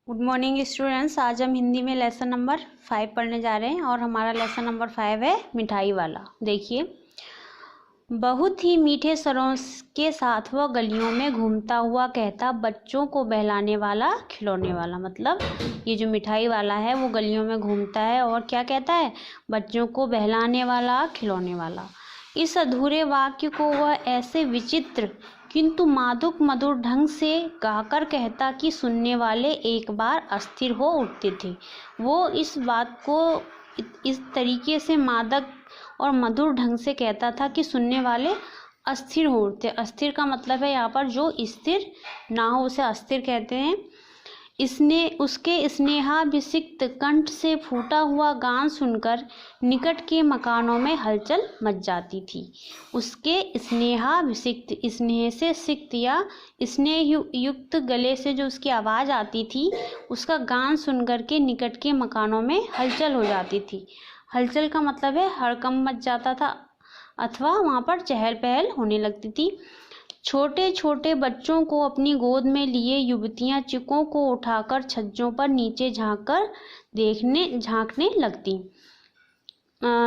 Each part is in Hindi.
Good morning students. आज हम हिंदी में लेसन नंबर 5 पढ़ने जा रहे हैं और हमारा लेसन नंबर 5 है मिठाई वाला। देखिए, बहुत ही मीठे स्वरों के साथ वह गलियों में घूमता हुआ कहता, बच्चों को बहलाने वाला खिलौने वाला। मतलब ये जो मिठाई वाला है वो गलियों में घूमता है और क्या कहता है? बच्चों को बहलाने वाला खिलौने वाला। इस अधूरे वाक्य को वह ऐसे विचित्र किंतु मादक मधुर ढंग से गाकर कहता कि सुनने वाले एक बार अस्थिर हो उठते थे। वो इस बात को इस तरीके से मादक और मधुर ढंग से कहता था कि सुनने वाले अस्थिर हो उठते। अस्थिर का मतलब है यहाँ पर जो स्थिर ना हो उसे अस्थिर कहते हैं। उसके स्नेहाभिषिक्त कंठ से फूटा हुआ गान सुनकर निकट के मकानों में हलचल मच जाती थी। उसके स्नेहाभिषिक्त, स्नेह से सिक्त या स्नेह युक्त गले से जो उसकी आवाज़ आती थी, उसका गान सुनकर के निकट के मकानों में हलचल हो जाती थी। हलचल का मतलब है हड़कंप मच जाता था अथवा वहाँ पर चहल पहल होने लगती थी। छोटे छोटे बच्चों को अपनी गोद में लिए युवतियां चिकों को उठाकर छज्जों पर नीचे झांकने लगती।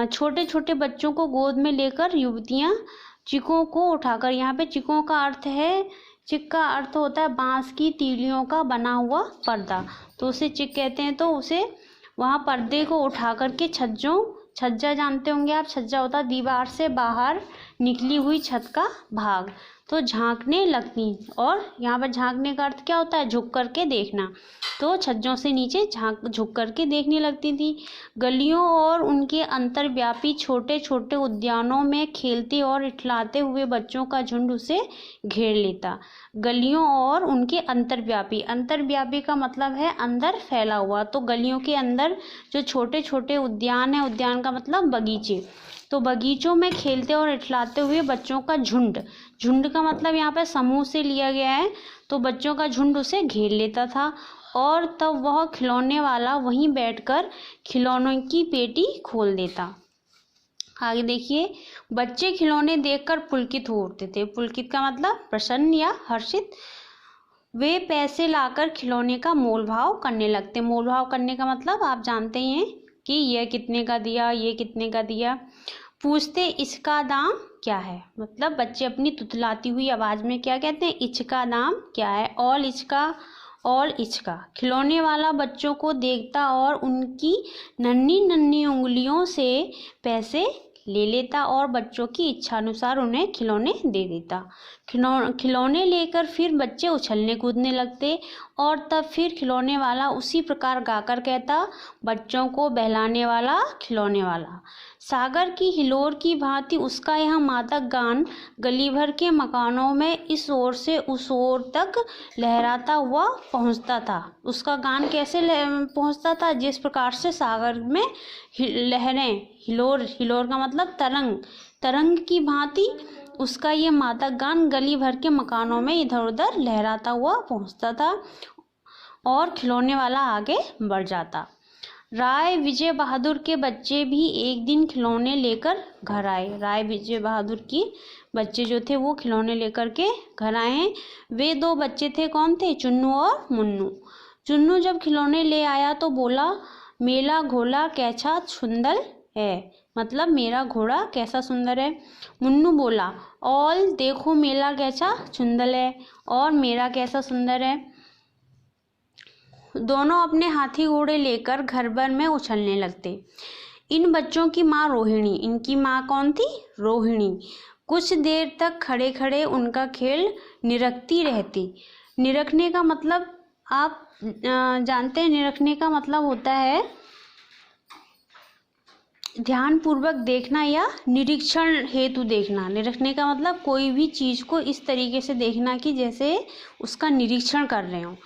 छोटे छोटे बच्चों को गोद में लेकर युवतियां चिकों को उठाकर, यहाँ पे चिकों का अर्थ है, चिक का अर्थ होता है बांस की तीलियों का बना हुआ पर्दा, तो उसे चिक कहते हैं। तो उसे वहाँ पर्दे को उठा करके छज्जा जानते होंगे आप, छज्जा होता है दीवार से बाहर निकली हुई छत का भाग, तो झांकने लगती। और यहाँ पर झांकने का अर्थ क्या होता है? झुक करके देखना। तो छज्जों से नीचे झुक करके देखने लगती थी। गलियों और उनके अंतर्व्यापी छोटे छोटे उद्यानों में खेलते और इठलाते हुए बच्चों का झुंड उसे घेर लेता। गलियों और उनके अंतर्व्यापी का मतलब है अंदर फैला हुआ। तो गलियों के अंदर जो छोटे छोटे उद्यान है, उद्यान का मतलब बगीचे, तो बगीचों में खेलते और इठलाते हुए बच्चों का झुंड का मतलब यहाँ पे समूह से लिया गया है। तो बच्चों का झुंड उसे घेर लेता था और तब वह खिलौने वाला वहीं बैठकर खिलौनों की पेटी खोल देता। आगे देखिए, बच्चे खिलौने देखकर पुलकित हो उठते थे। पुलकित का मतलब प्रसन्न या हर्षित। वे पैसे लाकर खिलौने का मोल भाव करने लगते। मोल भाव करने का मतलब आप जानते ही हैं कि यह कितने का दिया, ये कितने का दिया। पूछते इसका दाम क्या है, मतलब बच्चे अपनी तुतलाती हुई आवाज में क्या कहते हैं? इसका दाम क्या है? ऑल इचका। खिलौने वाला बच्चों को देखता और उनकी नन्ही नन्ही उंगलियों से पैसे ले लेता और बच्चों की इच्छा अनुसार उन्हें खिलौने दे देता। खिलौने लेकर फिर बच्चे उछलने कूदने लगते और तब फिर खिलौने वाला उसी प्रकार गाकर कहता, बच्चों को बहलाने वाला खिलौने वाला। सागर की हिलोर की भांति उसका यह मादक गान गली भर के मकानों में इस ओर से उस ओर तक लहराता हुआ पहुंचता था। उसका गान कैसे पहुंचता था? जिस प्रकार से सागर में लहरें, हिलोर का मतलब तरंग की भांति उसका ये मादक गान गली भर के मकानों में इधर उधर लहराता हुआ पहुंचता था और खिलौने वाला आगे बढ़ जाता। राय विजय बहादुर के बच्चे भी एक दिन खिलौने लेकर घर आए। राय विजय बहादुर की बच्चे जो थे वो खिलौने लेकर के घर आए हैं। वे दो बच्चे थे, कौन थे? चुन्नू और मुन्नू। चुन्नू जब खिलौने ले आया तो बोला, मेरा घोड़ा कैसा सुंदर है, मतलब मेरा घोड़ा कैसा सुंदर है। मुन्नू बोला, और देखो मेरा कैसा सुंदर है और मेरा कैसा सुंदर है। दोनों अपने हाथी घोड़े लेकर घर भर में उछलने लगते। इन बच्चों की माँ रोहिणी, इनकी माँ कौन थी? रोहिणी, कुछ देर तक खड़े खड़े उनका खेल निरखती रहती। निरखने का मतलब आप जानते हैं, निरखने का मतलब होता है ध्यानपूर्वक देखना या निरीक्षण हेतु देखना। निरखने का मतलब कोई भी चीज़ को इस तरीके से देखना कि जैसे उसका निरीक्षण कर रहे हो।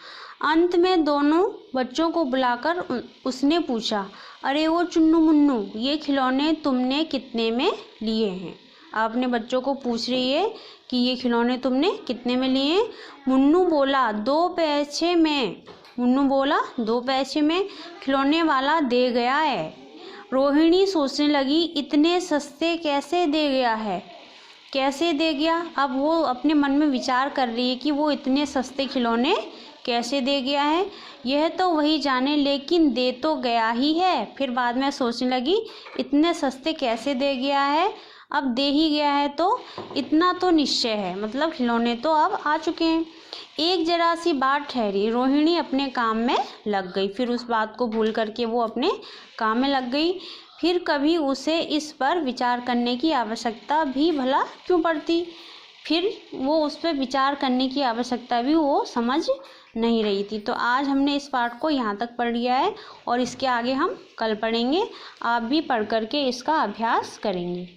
अंत में दोनों बच्चों को बुलाकर उसने पूछा, अरे वो चुन्नू मुन्नू, ये खिलौने तुमने कितने में लिए हैं? आपने बच्चों को पूछ रही है कि ये खिलौने तुमने कितने में लिए? मुन्नू बोला, 2 पैसे में। मुन्नू बोला 2 पैसे में खिलौने वाला दे गया है। रोहिणी सोचने लगी, इतने सस्ते कैसे दे गया है, कैसे दे गया? अब वो अपने मन में विचार कर रही है कि वो इतने सस्ते खिलौने कैसे दे गया है, यह तो वही जाने, लेकिन दे तो गया ही है। फिर बाद में सोचने लगी, इतने सस्ते कैसे दे गया है, अब दे ही गया है तो इतना तो निश्चय है, मतलब खिलौने तो अब आ चुके हैं। एक जरा सी बात ठहरी, रोहिणी अपने काम में लग गई। फिर उस बात को भूल करके वो अपने काम में लग गई। फिर कभी उसे इस पर विचार करने की आवश्यकता भी भला क्यों पड़ती, फिर वो उस पर विचार करने की आवश्यकता भी वो समझ नहीं रही थी। तो आज हमने इस पाठ को यहाँ तक पढ़ लिया है और इसके आगे हम कल पढ़ेंगे। आप भी पढ़ करके इसका अभ्यास करेंगे।